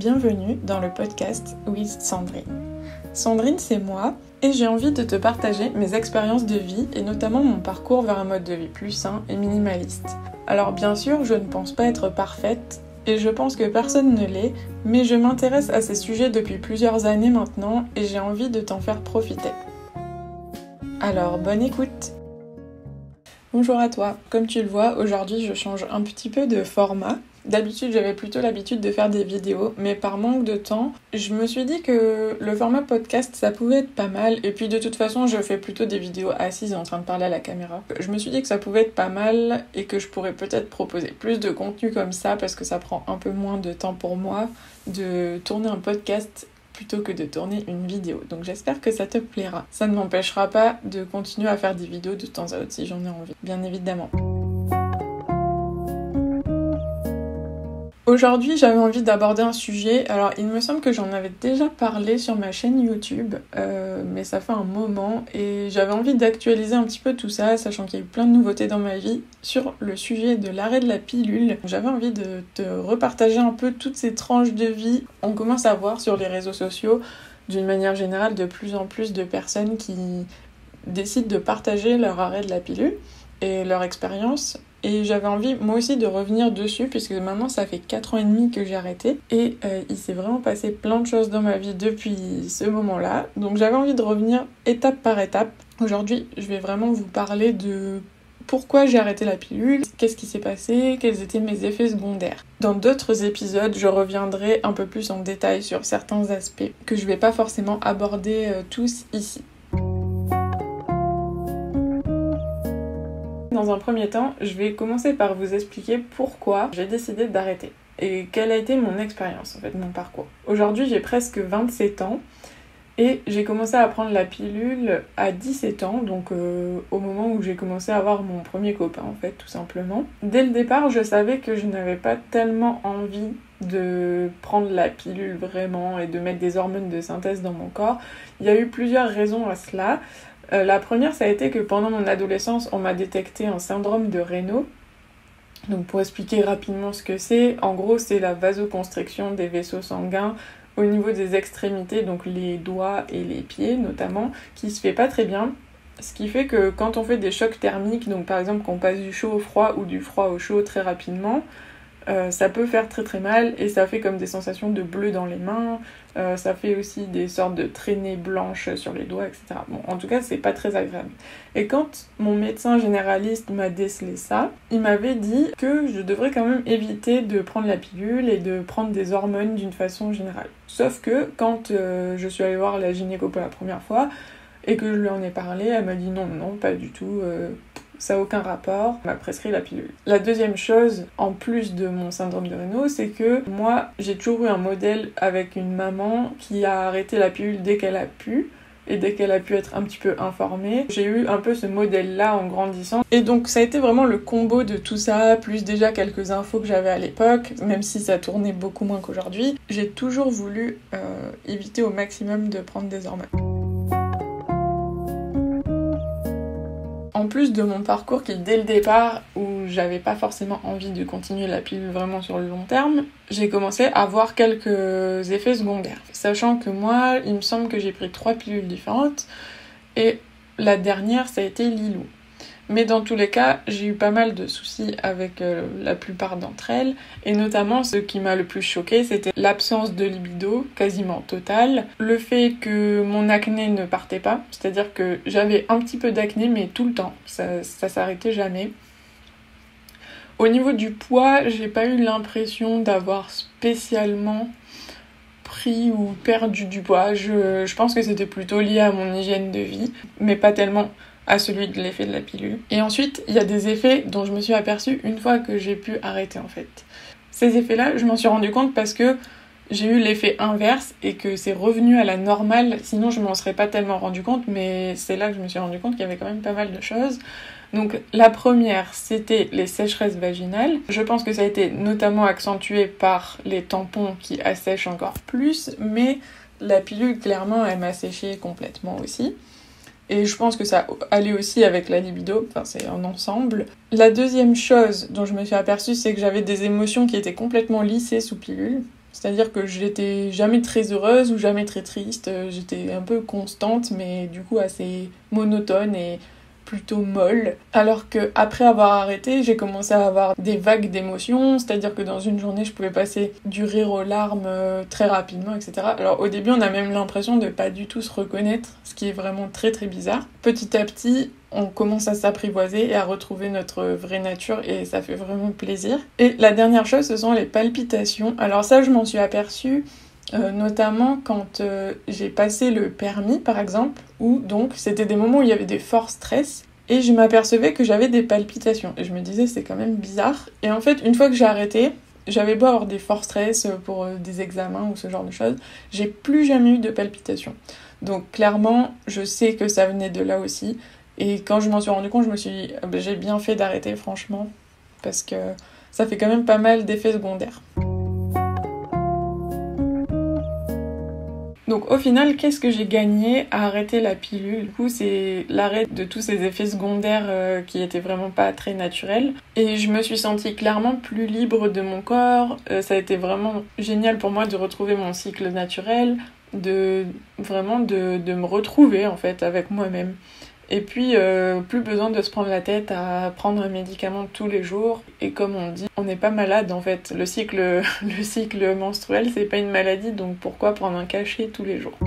bienvenue dans le podcast with Sandrine. Sandrine, c'est moi et j'ai envie de te partager mes expériences de vie et notamment mon parcours vers un mode de vie plus sain et minimaliste. Alors bien sûr, je ne pense pas être parfaite et je pense que personne ne l'est, mais je m'intéresse à ces sujets depuis plusieurs années maintenant et j'ai envie de t'en faire profiter. Alors, bonne écoute! Bonjour à toi, comme tu le vois, aujourd'hui je change un petit peu de format. D'habitude, j'avais plutôt l'habitude de faire des vidéos, mais par manque de temps, je me suis dit que le format podcast, ça pouvait être pas mal. Et puis de toute façon, je fais plutôt des vidéos assises en train de parler à la caméra. Je me suis dit que ça pouvait être pas mal et que je pourrais peut-être proposer plus de contenu comme ça parce que ça prend un peu moins de temps pour moi de tourner un podcast plutôt que de tourner une vidéo. Donc j'espère que ça te plaira. Ça ne m'empêchera pas de continuer à faire des vidéos de temps à autre si j'en ai envie, bien évidemment. Aujourd'hui, j'avais envie d'aborder un sujet. Alors, il me semble que j'en avais déjà parlé sur ma chaîne YouTube, mais ça fait un moment et j'avais envie d'actualiser un petit peu tout ça, sachant qu'il y a eu plein de nouveautés dans ma vie sur le sujet de l'arrêt de la pilule. J'avais envie de te repartager un peu toutes ces tranches de vie. On commence à voir sur les réseaux sociaux, d'une manière générale, de plus en plus de personnes qui décident de partager leur arrêt de la pilule et leur expérience. Et j'avais envie, moi aussi, de revenir dessus, puisque maintenant, ça fait 4 ans et demi que j'ai arrêté. Et il s'est vraiment passé plein de choses dans ma vie depuis ce moment-là. Donc j'avais envie de revenir étape par étape. Aujourd'hui, je vais vraiment vous parler de pourquoi j'ai arrêté la pilule, qu'est-ce qui s'est passé, quels étaient mes effets secondaires. Dans d'autres épisodes, je reviendrai un peu plus en détail sur certains aspects que je vais pas forcément aborder tous ici. Dans un premier temps, je vais commencer par vous expliquer pourquoi j'ai décidé d'arrêter et quelle a été mon expérience, en fait, mon parcours. Aujourd'hui, j'ai presque 27 ans et j'ai commencé à prendre la pilule à 17 ans, donc au moment où j'ai commencé à avoir mon premier copain, en fait, tout simplement. Dès le départ, je savais que je n'avais pas tellement envie de prendre la pilule vraiment et de mettre des hormones de synthèse dans mon corps. Il y a eu plusieurs raisons à cela. La première, ça a été que pendant mon adolescence, on m'a détecté un syndrome de Raynaud. Donc pour expliquer rapidement ce que c'est, en gros c'est la vasoconstriction des vaisseaux sanguins au niveau des extrémités, donc les doigts et les pieds notamment, qui se fait pas très bien. Ce qui fait que quand on fait des chocs thermiques, donc par exemple qu'on passe du chaud au froid ou du froid au chaud très rapidement, ça peut faire très très mal et ça fait comme des sensations de bleu dans les mains, ça fait aussi des sortes de traînées blanches sur les doigts, etc. Bon, en tout cas, c'est pas très agréable. Et quand mon médecin généraliste m'a décelé ça, il m'avait dit que je devrais quand même éviter de prendre la pilule et de prendre des hormones d'une façon générale. Sauf que quand je suis allée voir la gynéco pour la première fois et que je lui en ai parlé, elle m'a dit non, pas du tout, ça n'a aucun rapport, elle m'a prescrit la pilule. La deuxième chose, en plus de mon syndrome de Raynaud, c'est que moi, j'ai toujours eu un modèle avec une maman qui a arrêté la pilule dès qu'elle a pu, et dès qu'elle a pu être un petit peu informée. J'ai eu un peu ce modèle-là en grandissant. Et donc ça a été vraiment le combo de tout ça, plus déjà quelques infos que j'avais à l'époque, même si ça tournait beaucoup moins qu'aujourd'hui. J'ai toujours voulu éviter au maximum de prendre des hormones. En plus de mon parcours qui, dès le départ, où j'avais pas forcément envie de continuer la pilule vraiment sur le long terme, j'ai commencé à avoir quelques effets secondaires. Sachant que moi, il me semble que j'ai pris 3 pilules différentes, et la dernière, ça a été Lilou. Mais dans tous les cas, j'ai eu pas mal de soucis avec la plupart d'entre elles. Et notamment, ce qui m'a le plus choquée, c'était l'absence de libido, quasiment totale. Le fait que mon acné ne partait pas. C'est-à-dire que j'avais un petit peu d'acné, mais tout le temps. Ça s'arrêtait jamais. Au niveau du poids, j'ai pas eu l'impression d'avoir spécialement pris ou perdu du poids. Je pense que c'était plutôt lié à mon hygiène de vie, mais pas tellement à celui de l'effet de la pilule. Et ensuite, il y a des effets dont je me suis aperçue une fois que j'ai pu arrêter en fait. Ces effets-là, je m'en suis rendu compte parce que j'ai eu l'effet inverse et que c'est revenu à la normale, sinon je m'en serais pas tellement rendu compte, mais c'est là que je me suis rendu compte qu'il y avait quand même pas mal de choses. Donc la première, c'était les sécheresses vaginales. Je pense que ça a été notamment accentué par les tampons qui assèchent encore plus, mais la pilule, clairement, elle m'a séché complètement aussi. Et je pense que ça allait aussi avec la libido, enfin c'est un ensemble. La deuxième chose dont je me suis aperçue, c'est que j'avais des émotions qui étaient complètement lissées sous pilule. C'est-à-dire que j'étais jamais très heureuse ou jamais très triste, j'étais un peu constante mais du coup assez monotone et plutôt molle. Alors que après avoir arrêté, j'ai commencé à avoir des vagues d'émotions, c'est-à-dire que dans une journée, je pouvais passer du rire aux larmes très rapidement, etc. Alors au début, on a même l'impression de pas du tout se reconnaître, ce qui est vraiment très très bizarre. Petit à petit, on commence à s'apprivoiser et à retrouver notre vraie nature et ça fait vraiment plaisir. Et la dernière chose, ce sont les palpitations. Alors ça, je m'en suis aperçue notamment quand j'ai passé le permis par exemple, où donc c'était des moments où il y avait des forts stress et je m'apercevais que j'avais des palpitations et je me disais c'est quand même bizarre. Et en fait une fois que j'ai arrêté, j'avais beau avoir des forts stress pour des examens ou ce genre de choses, j'ai plus jamais eu de palpitations. Donc clairement je sais que ça venait de là aussi et quand je m'en suis rendu compte je me suis dit j'ai bien fait d'arrêter franchement parce que ça fait quand même pas mal d'effets secondaires. Donc au final, qu'est-ce que j'ai gagné à arrêter la pilule? Du coup, c'est l'arrêt de tous ces effets secondaires qui étaient vraiment pas très naturels. Et je me suis sentie clairement plus libre de mon corps. Ça a été vraiment génial pour moi de retrouver mon cycle naturel, de me retrouver en fait avec moi-même. Et puis, plus besoin de se prendre la tête à prendre un médicament tous les jours. Et comme on dit, on n'est pas malade en fait. Le cycle menstruel, c'est pas une maladie, donc pourquoi prendre un cachet tous les jours?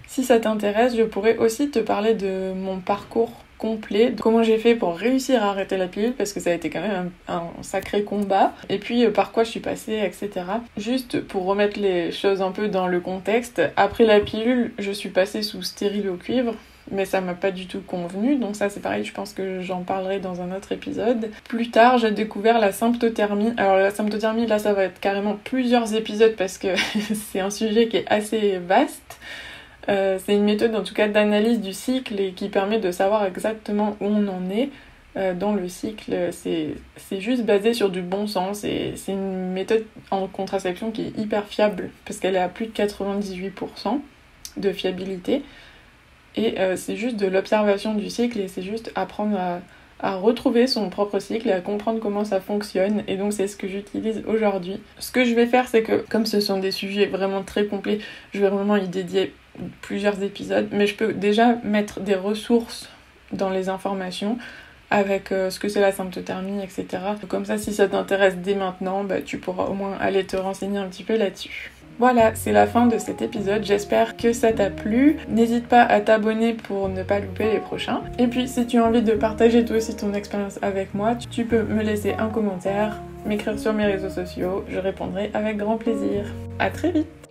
Si ça t'intéresse, je pourrais aussi te parler de mon parcours complet, de comment j'ai fait pour réussir à arrêter la pilule, parce que ça a été quand même un sacré combat, et puis par quoi je suis passée, etc. Juste pour remettre les choses un peu dans le contexte, après la pilule, je suis passée sous stérile au cuivre, mais ça m'a pas du tout convenu, donc ça c'est pareil, je pense que j'en parlerai dans un autre épisode. Plus tard, j'ai découvert la symptothermie. Alors la symptothermie, là ça va être carrément plusieurs épisodes parce que c'est un sujet qui est assez vaste. C'est une méthode en tout cas d'analyse du cycle et qui permet de savoir exactement où on en est dans le cycle. C'est juste basé sur du bon sens et c'est une méthode en contraception qui est hyper fiable parce qu'elle est à plus de 98% de fiabilité et c'est juste de l'observation du cycle et c'est juste apprendre à retrouver son propre cycle et à comprendre comment ça fonctionne. Et donc c'est ce que j'utilise aujourd'hui. Ce que je vais faire, c'est que comme ce sont des sujets vraiment très complets, je vais vraiment y dédier plusieurs épisodes, mais je peux déjà mettre des ressources dans les informations avec ce que c'est la symptothermie, etc. Comme ça, si ça t'intéresse dès maintenant, tu pourras au moins aller te renseigner un petit peu là-dessus. Voilà, c'est la fin de cet épisode, j'espère que ça t'a plu. N'hésite pas à t'abonner pour ne pas louper les prochains. Et puis si tu as envie de partager toi aussi ton expérience avec moi, tu peux me laisser un commentaire, m'écrire sur mes réseaux sociaux, je répondrai avec grand plaisir. À très vite!